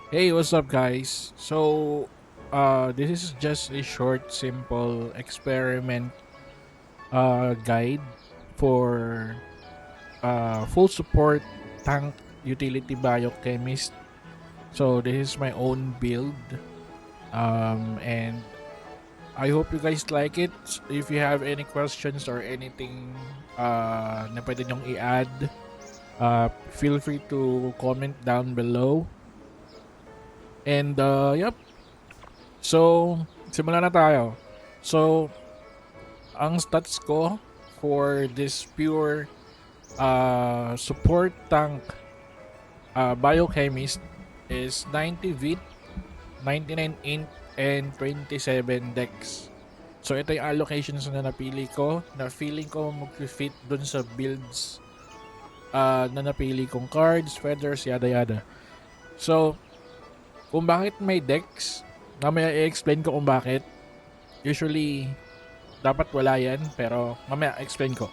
Hey, what's up, guys? This is just a short, simple experiment guide for full support tank utility biochemist. So, this is my own build, and I hope you guys like it. If you have any questions or anything na pwede nyong i-add, feel free to comment down below. And, yep. So, simulan na tayo. So, ang stats ko for this pure support tank biochemist is 90 vit, 99 int, and 27 dex. So, ito yung allocations na napili ko na feeling ko mag-fit dun sa builds na napili kong cards, feathers, yada yada. So, kung bakit may dex, mamaya i-explain ko kung bakit. Usually, dapat wala yan, pero mamaya explain ko.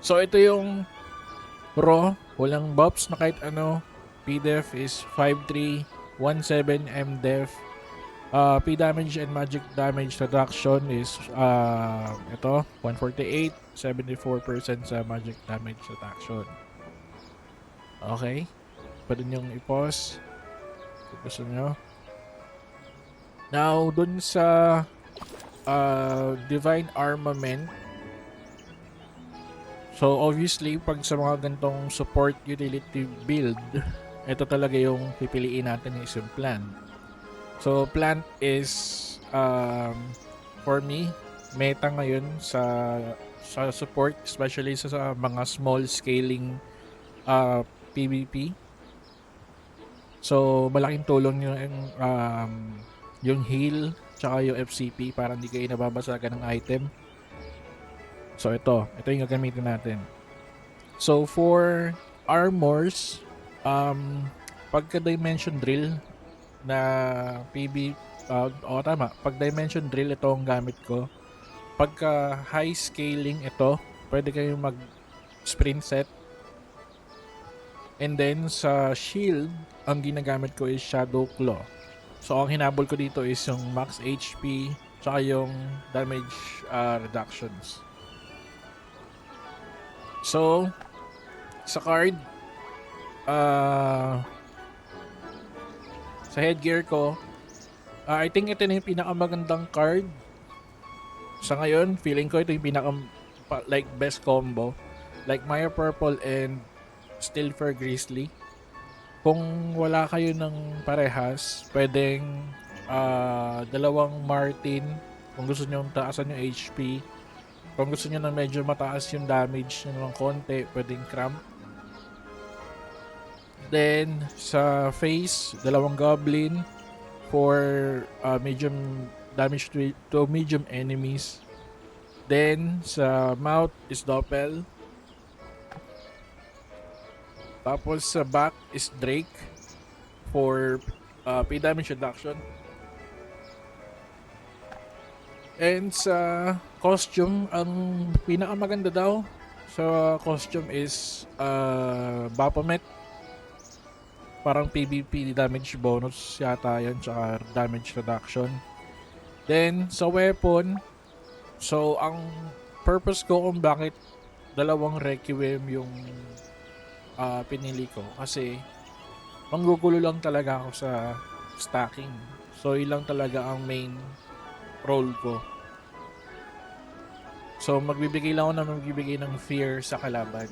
So, ito yung raw, walang buffs na kahit ano. PDEF is 5.3, 17 MDEF. P damage and magic damage reduction is ito, 148, 74% sa magic damage reduction. Okay? Pwede nyong i-pause kung gusto nyo. Now, dun sa Divine Armament, so obviously, pag sa mga gantong support utility build, ito talaga yung pipiliin natin yung plant. So plant is for me meta ngayon sa support, especially sa mga small scaling PvP. So malaking tulong yung heal tsaka yung FCP para hindi kayo nababasagan ng item. So ito yung gagamitin natin. So for armors, pagka dimension drill na tama, pag dimension drill ito ang gamit ko. Pagka high scaling ito, pwede kayong mag sprint set. And then sa shield, ang ginagamit ko is Shadow Claw. So ang hinabol ko dito is yung max HP tsaka yung damage reductions. So, sa card, sa headgear ko, I think ito na yung pinakamagandang card. Sa ngayon, feeling ko ito yung best combo. Like Maya Purple and Stilfer Grizzly. Kung wala kayo ng parehas, pwedeng dalawang Martin kung gusto nyo taasan yung HP. Kung gusto nyo na medyo mataas yung damage nyo ng konti, pwedeng Cramp. Then, sa face, dalawang Goblin for medium damage to medium enemies. Then, sa mouth is Doppel. Tapos sa back is Drake for P damage reduction. And sa costume, ang pinakamaganda daw sa costume is Baphomet. Parang PvP damage bonus yata yan, tsaka damage reduction. Then sa weapon, so ang purpose ko kung bakit dalawang Requiem yung pinili ko, kasi manggugulo lang talaga ako sa stacking. So ilang talaga ang main role ko. So magbibigay ng fear sa kalaban.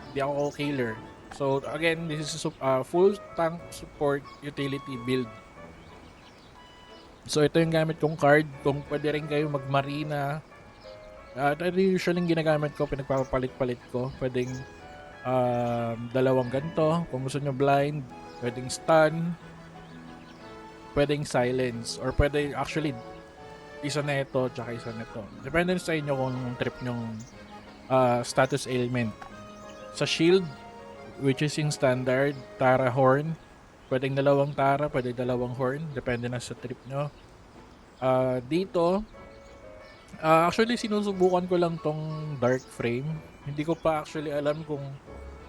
Hindi ako killer. So again, this is a full tank support utility build. So ito yung gamit kong card. Kung pwede rin kayo mag-marina. Ito usually yung ginagamit ko, pinagpapalit-palit ko. Pwedeng dalawang ganito. Kung gusto nyo blind, pwedeng stun, pwedeng silence, or pwede actually isa na ito tsaka isa na ito. Depende sa inyo kung trip nyong status ailment. Sa shield, which is yung standard, Tara Horn. Pwedeng dalawang Tara, pwedeng dalawang Horn. Depende na sa trip nyo. Dito, actually sinusubukan ko lang tong Dark Frame. Hindi ko pa actually alam kung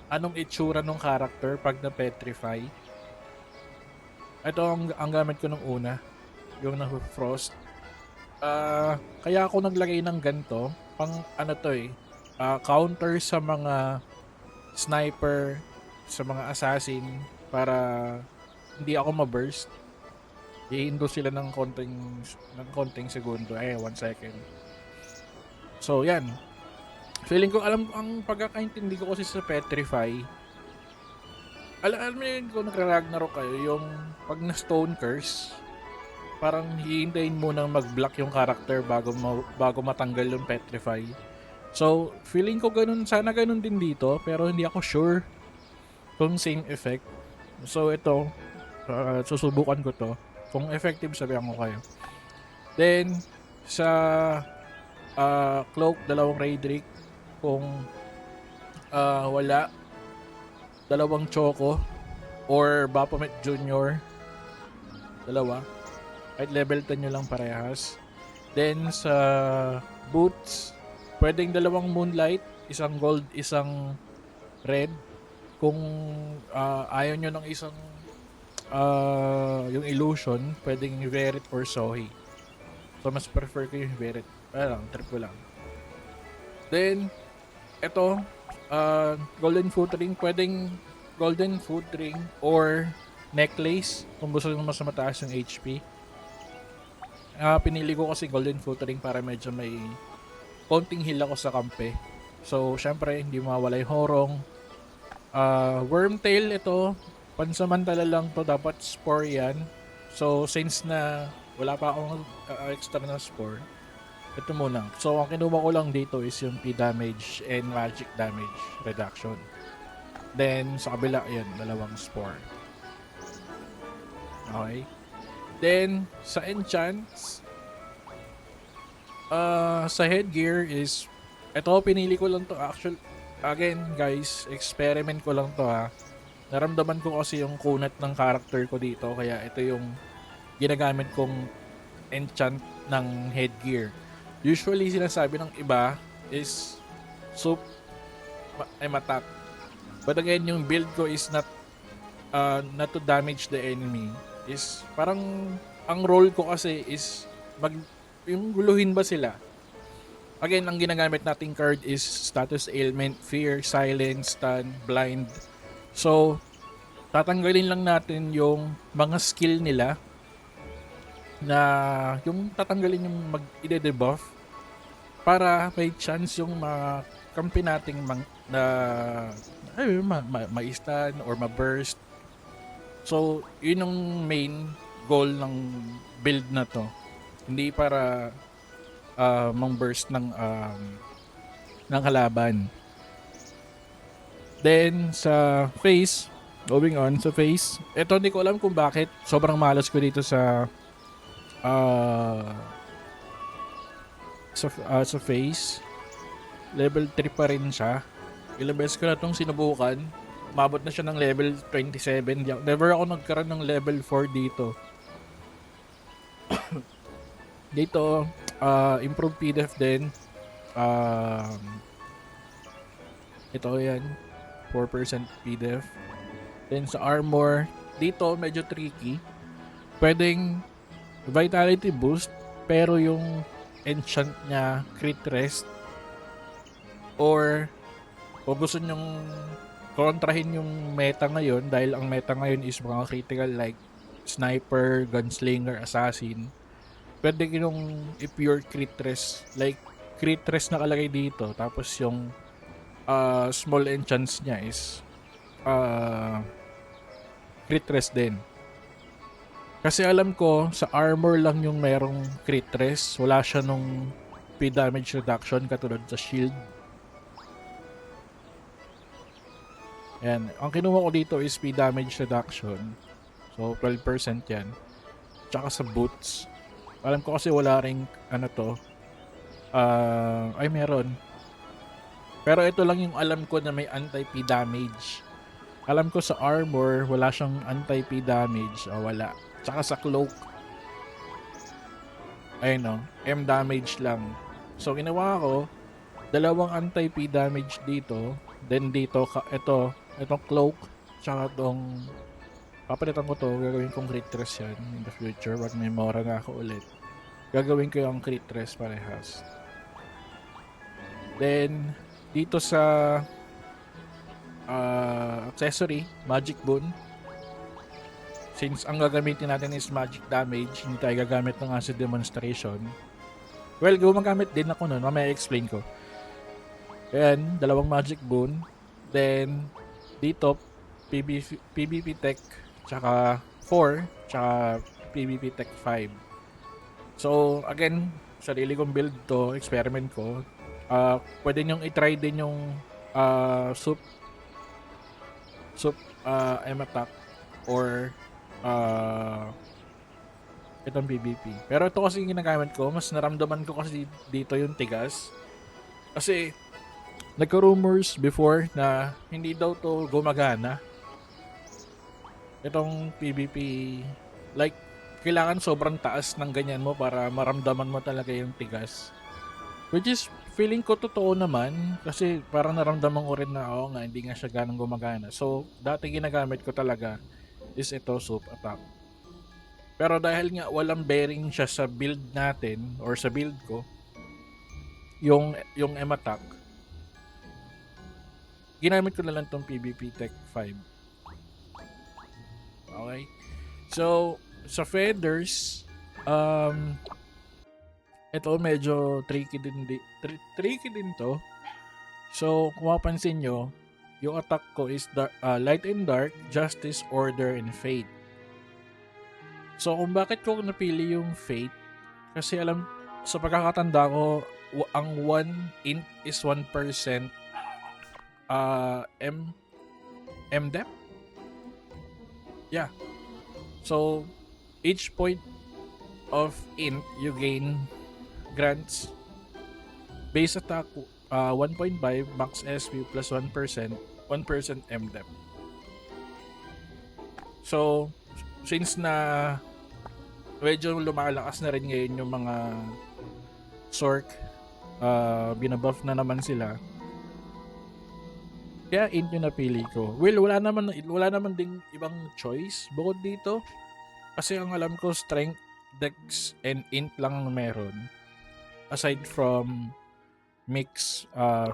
anong itsura ng character pag na-petrify. Ito ang gamit ko nung una, yung na-frost. Kaya ako naglagay ng ganito, pang ano 'to, counter sa mga sniper, sa mga assassin para hindi ako ma-burst. Hihinto sila ng konting segundo, 1 second. So 'yan, feeling ko alam ang pagkakaintindi ko kasi sa Petrify, alam mo yun kung nagra-Ragnarok kayo, yung 'pag na stone curse, parang hihintayin munang mag-block yung character bago matanggal yung Petrify. So, feeling ko ganun, sana ganun din dito, pero hindi ako sure kung same effect. So, ito, susubukan ko to. Kung effective, sabihan ko kayo. Then, sa cloak, 2 Raedric. Kung wala, 2 Choco or Baphomet Junior, dalawa. Kahit level 10 nyo lang parehas. Then, sa boots, pwedeng 2 Moonlight, isang gold, isang red. Kung ayaw nyo ng isang yung illusion, pwedeng Verit or Sohi. So, mas prefer ko yung Verit. Trip ko lang. Then, eto, golden foot ring, pwedeng golden foot ring or necklace kung gusto nyo mas mataas yung HP. Pinili ko kasi golden foot ring para medyo may konting heal ako sa kampe. So, syempre, hindi mawala yung horong. Wormtail, ito, pansamantala lang to, dapat spore yan. So, since na wala pa akong extra na spore, ito muna. So, ang kinuha ko lang dito is yung P damage and magic damage reduction. Then, sa kabila, yan, 2 spore. Okay. Then, sa enchants, sa headgear is, ito, pinili ko lang to. Actually, again, guys, experiment ko lang to ha. Naramdaman ko kasi yung kunat ng character ko dito, kaya ito yung ginagamit kong enchant ng headgear. Usually, sinasabi ng iba is attack. But again, yung build ko is not to damage the enemy. Is parang ang role ko kasi is yung guluhin ba sila. Again, ang ginagamit nating card is status ailment, fear, silence, stun, blind. So, tatanggalin lang natin yung mga skill nila na yung tatanggalin yung mag-i-debuff para may chance yung mga kampi nating ma-stun or ma-burst. So, yun yung main goal ng build na to. Hindi para mang-burst ng halaban. Then, sa face, going on sa face, eto hindi ko alam kung bakit. Sobrang malas ko dito sa face. Level 3 pa rin siya. Ilang beses ko na itong sinubukan. Umabot na siya ng level 27. Never ako nagkaroon ng level 4 dito. Dito, improve PDEF din. Ito yan. 4% PDEF. Then sa armor, dito medyo tricky. Pwedeng vitality boost, pero yung enchant niya crit rest. Or kung gusto nyong kontrahin yung meta ngayon, dahil ang meta ngayon is mga critical like sniper, gunslinger, assassin, pwede yung i-pure crit rest, like crit rest nakalagay dito, tapos yung small enchants niya is crit rest din. Kasi alam ko sa armor lang yung merong crit rest, wala siya nung P damage reduction katulad sa shield. Ayan, ang kinuha ko dito is P damage reduction. So 12% yan. Tsaka sa boots, alam ko kasi wala ring meron. Pero ito lang yung alam ko na may anti-P damage. Alam ko sa armor, wala siyang anti-P damage. Wala. Tsaka sa cloak, M damage lang. So, ginawa ko, 2 anti-P damage dito. Then dito, itong cloak, tsaka itong papalitan ko to, gagawin kong crit rest yan in the future pag may mora na ako ulit. Gagawin ko yung crit rest parehas. Then, dito sa accessory, Magic Boon. Since ang gagamitin natin is magic damage, hindi tayo gagamit ng acid demonstration. Well, gumagamit din ako nun. Mamaya explain ko. Ayan, 2 Magic Boon. Then, dito, PvP Tech, tsaka 4, tsaka PvP Tech 5. So, again, sarili kong build to, experiment ko. Pwede nyong itry din yung soup M attack or itong PvP. Pero ito kasi yung ginagamit ko, mas naramdaman ko kasi dito yung tigas. Kasi nagka-rumors before na hindi daw to gumagana. Itong PvP, like, kailangan sobrang taas ng ganyan mo para maramdaman mo talaga yung tigas. Which is, feeling ko totoo naman kasi parang naramdaman ko rin na nga, hindi nga siya ganang gumagana. So, dati ginagamit ko talaga is ito, soup attack. Pero dahil nga walang bearing siya sa build natin or sa build ko, yung M attack, ginamit ko na lang tong PvP Tech 5. Okay? So, sa feathers, ito medyo tricky din to. So, kung mapansin nyo, yung attack ko is light and dark, justice, order, and fate. So, kung bakit ko napili yung fate, kasi alam, sa pagkakatanda ko, ang 1 int is 1% MDEP? Yeah. So, each point of int, you gain grants base attack 1.5 max SP plus 1% MDEP. So, since na medyo lumalakas na rin ngayon yung mga Sorc, binabuff na naman sila. Kaya int yung napili ko. Well, wala naman ding ibang choice bukod dito. Kasi ang alam ko, strength, dex, and int lang ang meron. Aside from mix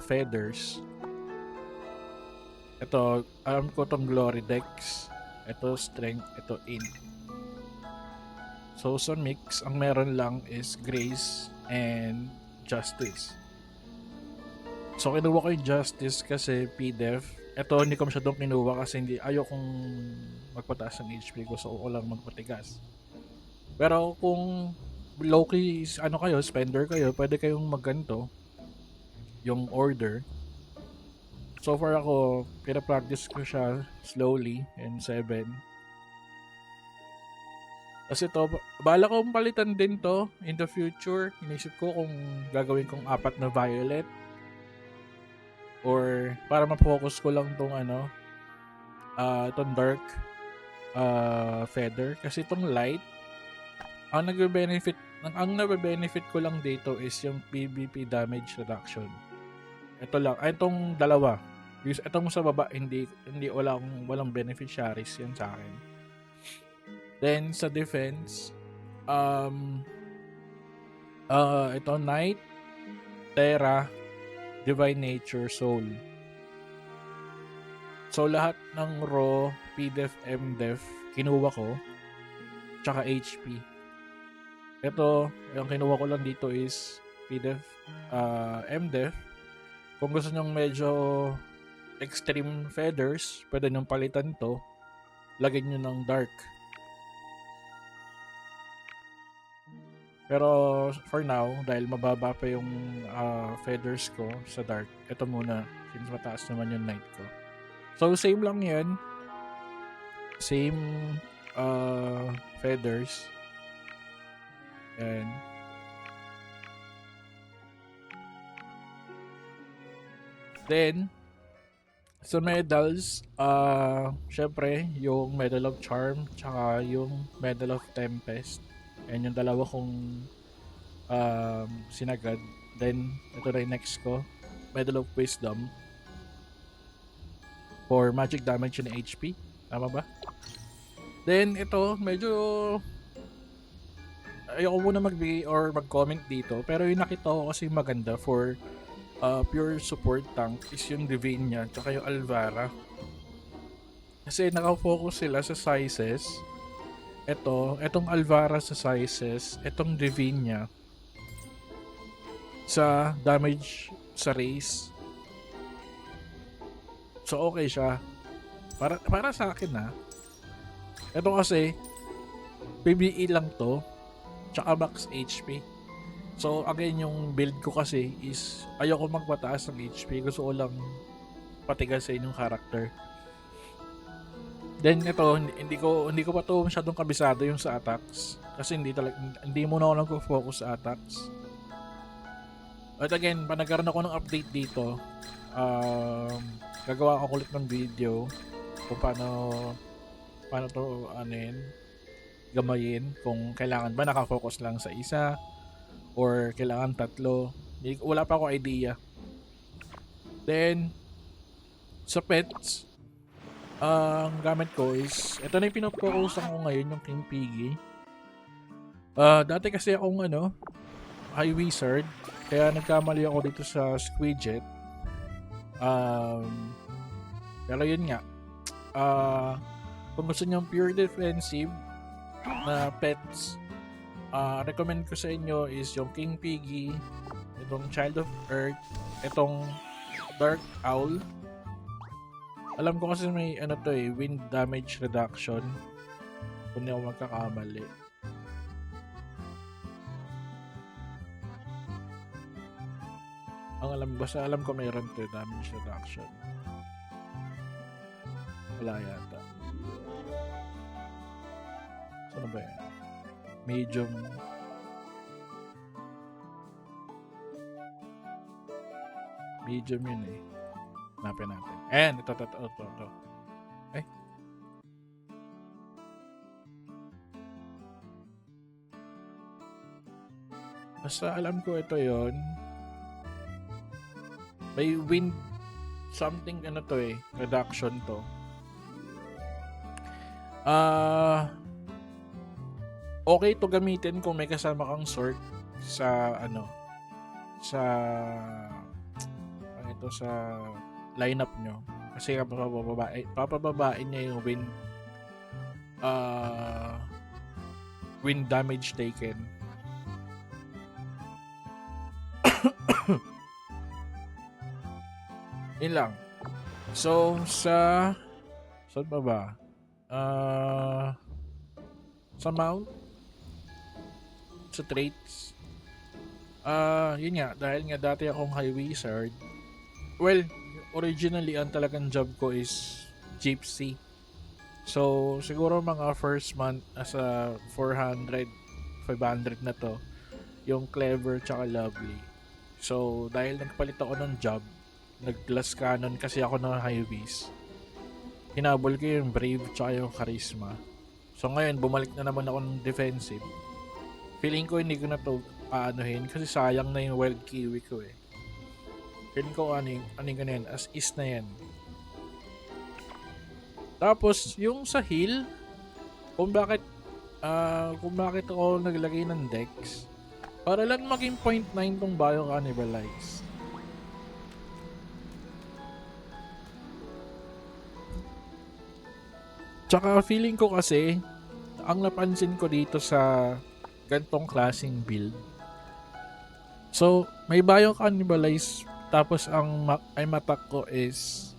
feathers. Ito, alam ko tong glory dex. Ito strength, ito int. So sa mix, ang meron lang is grace and justice. So kinuha ko yung justice kasi PDEF. Ito hindi ko masyadong kinuha kasi ayokong magpataas ng HP ko, so ako lang magpatigas. Pero kung low-key spender kayo, pwede kayong magganto yung order. So far ako, pina-practice ko siya slowly in 7. Kasi to, bala kong palitan din to in the future. Inisip ko kung gagawin kong 4 na violet. Or para ma-focus ko lang tong itong dark feather. Kasi itong light, ang nagbe-benefit ko lang dito is yung PvP damage reduction. Ito lang, itong dalawa. Itong sa baba, hindi walang beneficiaries yan sa akin. Then sa defense, ito Knight, Terra, Divine Nature, Soul. So lahat ng raw, PDEF, MDEF, kinuha ko, tsaka HP. Ito, yung kinuha ko lang dito is PDEF, MDEF. Kung gusto nyong medyo extreme feathers, pwede nyong palitan to. Lagyan nyo ng dark. Pero for now, dahil mababa pa yung feathers ko sa dark, ito muna, since mataas naman yung night ko. So same lang yan. Same feathers. And then, sa medals, syempre, yung Medal of Charm, tsaka yung Medal of Tempest. And yung dalawa kong sinagad. Then, ito na yung next ko. Medal of Wisdom. For magic damage and HP. Tama ba? Then ito, medyo ayoko muna magbigay or mag-comment dito, pero yung nakita ko kasi maganda for pure support tank is yung Divinia tsaka yung Alvara. Kasi nakafocus sila sa sizes. Etong Alvara sa sizes, etong Divinia sa damage sa race. So okay siya. Para sa akin ha. Ito kasi PBE lang to, tsaka max HP. So again, yung build ko kasi is ayoko magpataas ng HP, gusto ko lang patigasin yung character. Then ito, hindi ko pa to masyadong kabisado yung sa attacks kasi hindi muna ako nagfo-focus sa attacks. But again, pa nagkaroon ako ng update dito, gagawa ako ulit ng video kung paano to gamayin, kung kailangan ba nakafocus lang sa isa or kailangan tatlo. Wala pa ako idea. Then sa pets, ang gamit ko is ito na yung pinofocusan ko ngayon, yung King Piggy. Dati kasi akong High Wizard, kaya nagkamali ako dito sa Squidget. Pero yun nga, kung gusto nyo pure defensive na pets, recommend ko sa inyo is yung King Piggy, itong Child of Earth, itong Dark Owl. Alam ko kasi may wind damage reduction, kung hindi ako magkakamali. Basta alam ko mayroon to damage reduction. Wala yata. Saan ba yan? Medium. Medium yun eh. Hanapin natin. Ayan, ito. Eh. Basta alam ko ito yon. May wind something reduction to. Okay to gamitin kung may kasama kang sword sa sa lineup nyo, kasi papababain niya yung wind damage taken. Yun lang. So saan ba? Sa mount, sa traits, yun nga, dahil nga dati akong High Wizard, well, originally ang talagang job ko is Gypsy. So siguro mga first month nasa 400, 500 na to yung Clever tsaka Lovely. So dahil nagpalit ako ng job, nag-glass cannon kasi ako ng High Wiz, hinabol ko yung Brave tsaka yung Charisma. So ngayon, bumalik na naman ako ng defensive. Feeling ko hindi ko na to aanuhin kasi sayang na yung Wild Kiwi ko eh. Feeling ko aning ka na yan, as is na yan. Tapos, yung sa heal, kung bakit ako naglagay ng Dex, para lang maging 0.9 tong Bio Cannibalize. Tsaka feeling ko kasi, ang napansin ko dito sa gantong klaseng build, so may Bio Cannibalize, tapos ang aim attack ko is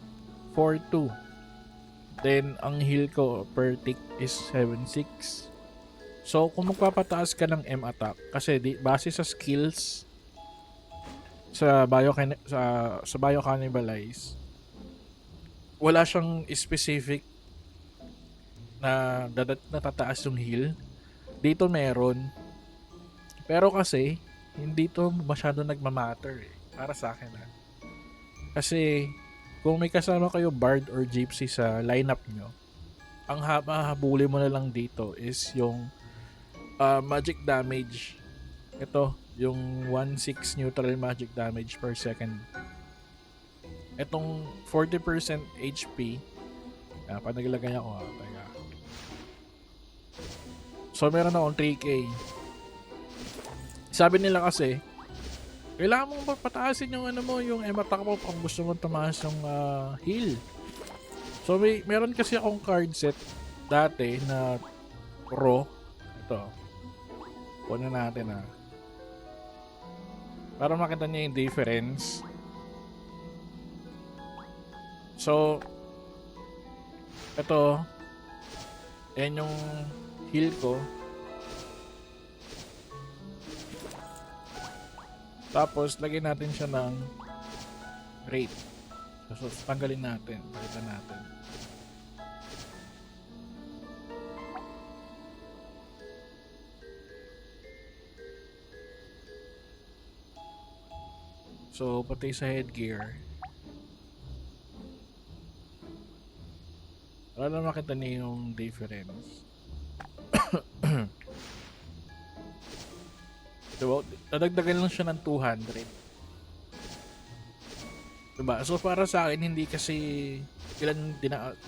4-2. Then ang heal ko per tick is 7-6. So kung magpapataas ka ng M attack, kasi base sa skills sa Bio Cannibalize, wala siyang specific na natataas yung heal. Dito meron. Pero kasi, hindi to masyado nagmamatter eh. Para sa akin ha. Kasi, kung may kasama kayo Bard or Gypsy sa lineup nyo, ang mahabuli mo na lang dito is yung magic damage. Ito, yung 1-6 neutral magic damage per second. Itong 40% HP, panaglagay ako ha. Teka. So meron akong 3K. Sabi nila kasi, kailangan mong pataasin yung ano mo, yung attack mo kung gusto mo tumaas yung heal. So meron kasi akong card set dati na raw. Ito. Kunin natin para makita niyo yung difference. So ito, yan yung heal ko. Tapos lagyan natin siya ng rate. So tanggalin natin, palitan natin. So pati sa headgear, para na makita niyo yung difference. Diba? Nadagdagan lang siya ng 200. Diba? So para sa akin hindi kasi ilan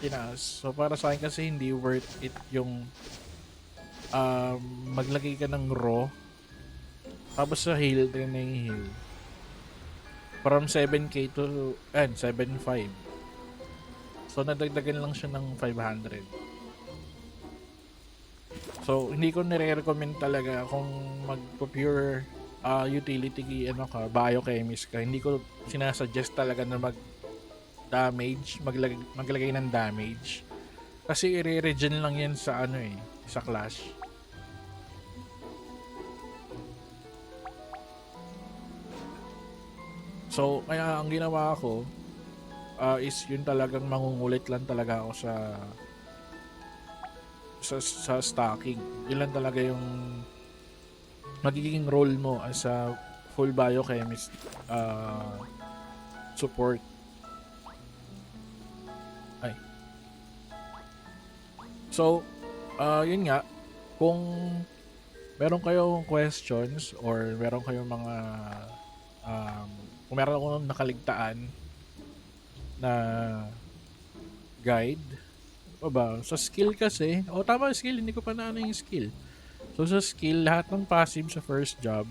tinaas. So para sa akin kasi hindi worth it yung maglagay ka ng raw tapos sa heal din na yung heal. From 7k to 7.5. So nadagdagan lang siya ng 500. So hindi ko nire-recommend talaga kung mag-pure utility biochemist ka. Hindi ko sinasuggest talaga na maglagay ng damage. Kasi i-regen lang yan sa sa clash. So kaya ang ginawa ko is yun talagang mangungulit lang talaga ako sa stacking. Yun lang talaga yung magiging role mo as a full biochemist support. So yun nga, kung meron kayong questions or meron kayong mga kung meron akong nakaligtaan na guide sa skill kasi, tama skill, hindi ko pa naano yung skill. So sa skill, lahat ng passive sa first job,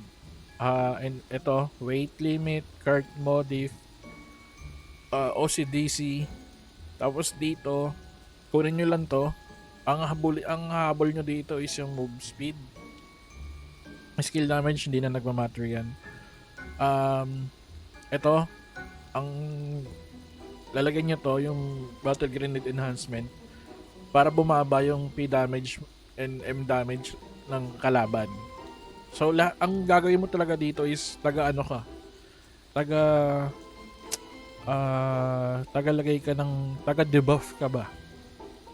and ito, weight limit, cart modif, OCDC, tapos dito, kunin nyo lang to. Ang habol nyo dito is yung move speed. Skill damage, hindi na nagmamatter yan. Ito, ang lalagyan nyo to, yung battle grenade enhancement, para bumaba yung P damage and M damage ng kalaban. So ang gagawin mo talaga dito is taga lagay ka ng taga debuff ka ba.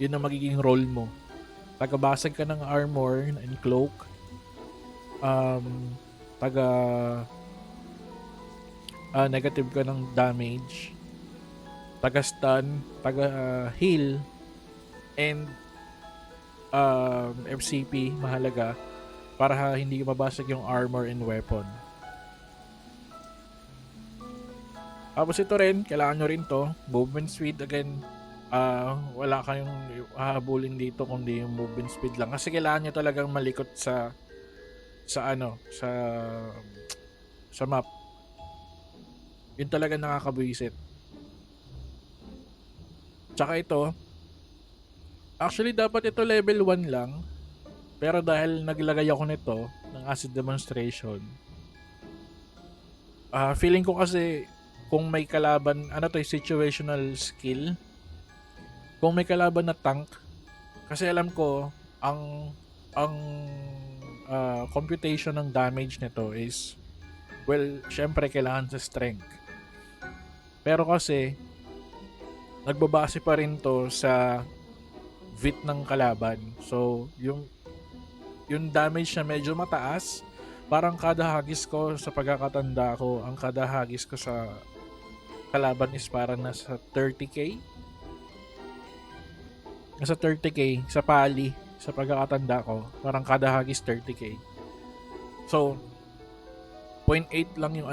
Yun ang magiging role mo. Taga basag ka ng armor and cloak. Taga negative ka ng damage. Taga stun, taga heal, and FCP mahalaga para hindi mabasag yung armor and weapon. Tapos ito rin, kailangan nyo rin to, movement speed. Again, wala kayong hahabulin dito kundi yung movement speed lang, kasi kailangan nyo talagang malikot sa map. Yun talaga nakakabwisit. Tsaka ito, actually dapat ito level 1 lang, pero dahil naglagay ako nito ng acid demonstration, feeling ko kasi kung may kalaban, situational skill, kung may kalaban na tank, kasi alam ko ang computation ng damage nito is, syempre kailangan sa strength, pero kasi nagbabase pa rin to sa vit ng kalaban. So yung damage na medyo mataas, parang kada hagis ko sa pagkakatanda ko, ang kada hagis ko sa kalaban is parang nasa 30k. Nasa 30k sa pali, sa pagkakatanda ko, parang kada hagis 30k. So 0.8 lang yung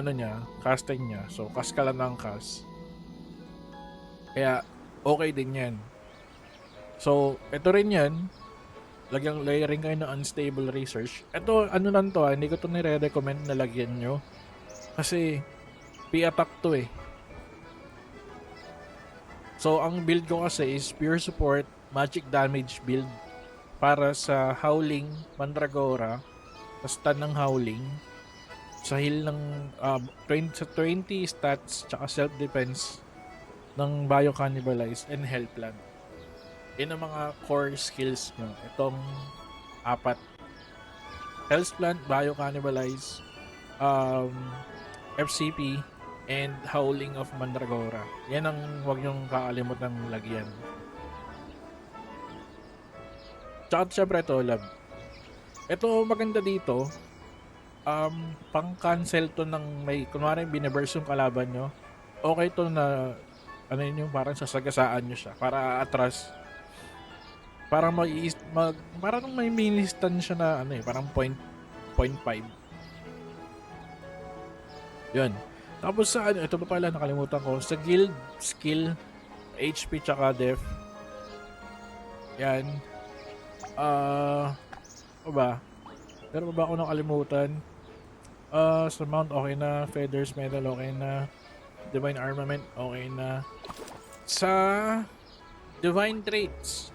casting niya. So cast ka lang ng cast. Kaya okay din yan. So ito rin yan, Lagyan layering kayo ng unstable research. Ito, ano lang to, hindi ko to nire-recommend na lagyan nyo. Kasi, P-attack to eh. So, ang build ko kasi is pure support, magic damage build para sa Howling, Mandragora, sa stun ng Howling, sa heal ng 20 stats, tsaka self-defense ng Bio-Cannibalize and Health Plant. Yun ang mga core skills nyo. Itong apat. Health Plant, Bio-Cannibalize, FCP, and Howling of Mandragora. Yan ang huwag nyong kakalimutan lagyan. Tsaka syempre ito, lab. Ito maganda dito. Pang-cancel to ng may, kunwari binaburst yung kalaban nyo. Okay to na, ano yun yung parang sasagasaan nyo siya. Para atras. Parang parang may mini stun siya na ano eh, parang 0.5. Yun. Tapos sa ano, ito pa pala nakalimutan ko. Sa guild, skill, HP tsaka def. Yan. Ano ba? Pero ba ako nakalimutan? Sa mount okay na. Feathers, medal okay na. Divine armament okay na. Sa divine traits,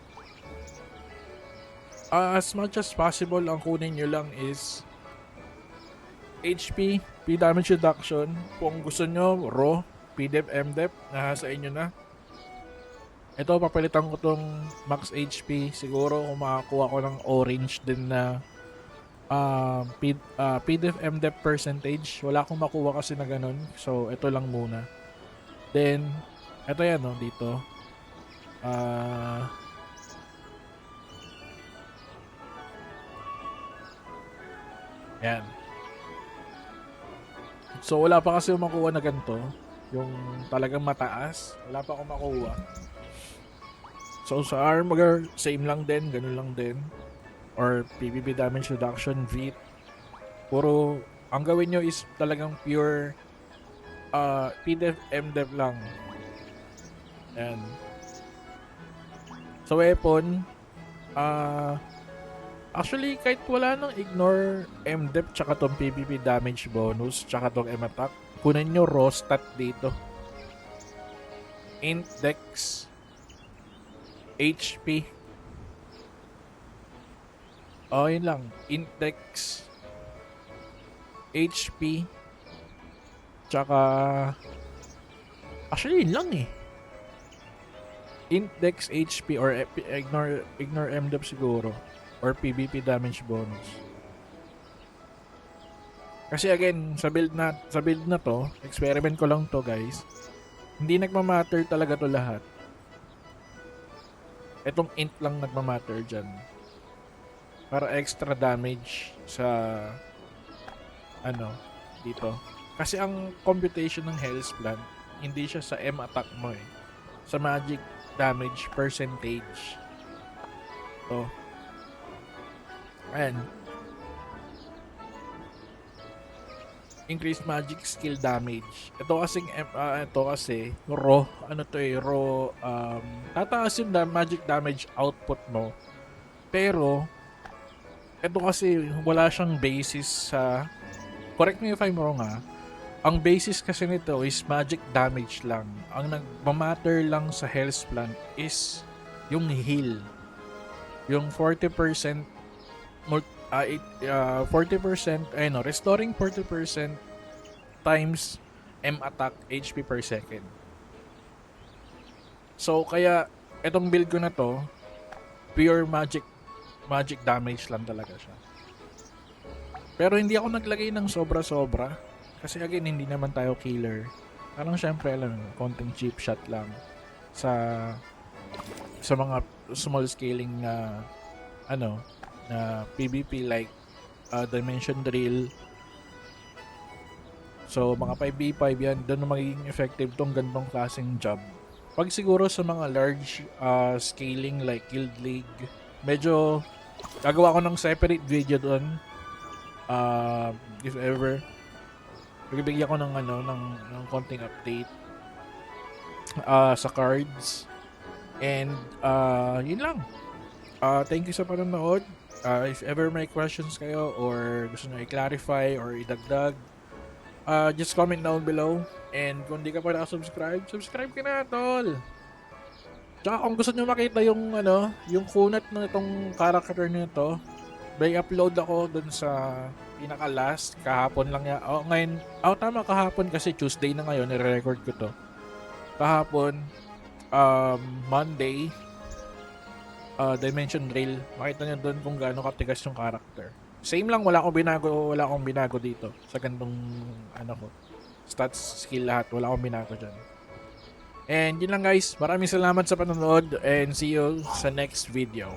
as much as possible, ang kunin nyo lang is HP, P damage reduction. Kung gusto nyo, raw, PDEF, MDEF, nasa inyo na. Ito, papalitan ko tong max HP. Siguro kung makakuha ko ng orange din na PDEF, MDEF percentage. Wala akong makuha kasi na ganun. So, ito lang muna. Then, ito yan, no, dito. Yan. So, wala pa kasi makuha na ganito. Yung talagang mataas. Wala pa akong makuha. So, sa armor, same lang din. Ganun lang din. Or PvP damage reduction, VIT. Puro, ang gawin nyo is talagang pure PDEF, MDEF lang. Yan. Sa weapon, actually, kahit wala nang ignore MDEF tsaka tong PvP damage bonus tsaka tong M-attack, kunin nyo raw stat dito. Int, Dex, HP. Yun lang. Int, Dex, HP, tsaka actually yun lang eh. Int, Dex, HP, or ignore MDEF siguro. Or PvP damage bonus. Kasi again, sa build na to, experiment ko lang to guys. Hindi nagmamatter talaga to lahat. Etong int lang nagmamatter dyan. Para extra damage sa ano, dito. Kasi ang computation ng Hell's Plant, hindi siya sa M attack mo eh. Sa magic damage percentage. So, ayan. Increased magic skill damage. Ito kasi raw, ano to eh, raw, tataas yung magic damage output mo. Pero, ito kasi wala siyang basis sa, correct me if I'm wrong ha, ang basis kasi nito is magic damage lang. Ang nagmamatter lang sa Hell's Plant is yung heal. Yung 40%, 40%, restoring 40% times M attack HP per second. So, kaya, itong build ko na to, pure magic damage lang talaga siya. Pero hindi ako naglagay ng sobra-sobra. Kasi again, hindi naman tayo killer. Parang syempre, konting cheap shot lang sa mga small scaling na na PvP like Dimension Drill. So, mga 5v5 yan, doon magiging effective tong gantong klaseng job. Pag siguro sa mga large scaling like Guild League, medyo gagawa ko ng separate video doon. If ever, bigyan ko ng konting update sa cards. And yun lang. Thank you sa panonood. If ever may questions kayo or gusto nyo i-clarify or idagdag, just comment down below. And kung di ka pa nakasubscribe, subscribe ka na, tol. Tsaka kung gusto nyo makita yung yung kunat ng itong character nito, may upload ako dun sa pinaka last kahapon lang ya. Oh, ngayon, tama, kahapon kasi Tuesday na ngayon, i-record ko to. Kahapon, Monday, Dimension Rail. Makita nyo dun kung gaano katigas yung character. Same lang, wala akong binago dito sa gantong ko. Stats, skill lahat, wala akong binago dyan. And yun lang guys, maraming salamat sa panonood and see you sa next video.